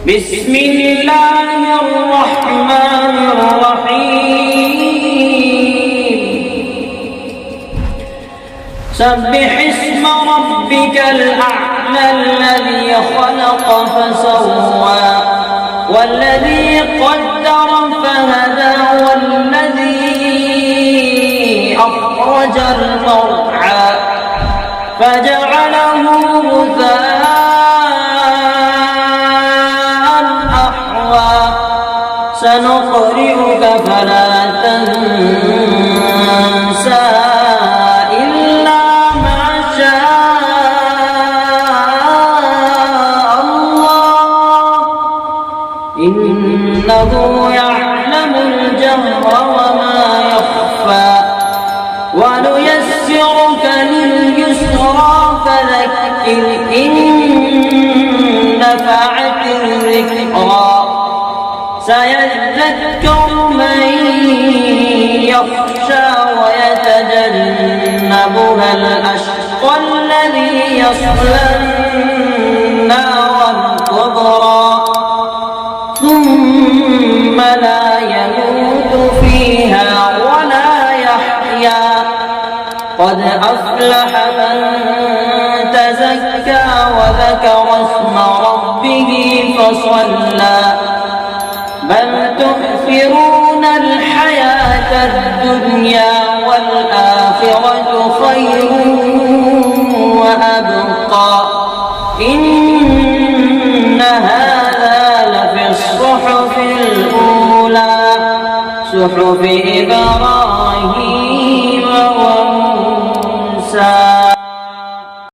بسم الله الرحمن الرحيم سبح اسم ربك الأعلى الذي خلق فسوى والذي قدر فهدى والذي أخرج المرعى فجعله غثاء أحوى سنقرئك فلا تنسى إلا ما شاء الله إنه يعلم الجهر وما يخفى ونيسرك لليسرى فذكر إن نفعت الذكرى سيذكر من يخشى ويتجنبها الأشقى الذي يصلى النار الكبرى ثم لا يموت فيها ولا يحيا قد أفلح من تزكى وذكر اسم ربه فصلى بل تؤثرون الحياة الدنيا والآخرة خير وأبقى إن هذا لفي الصحف الأولى صحف إبراهيم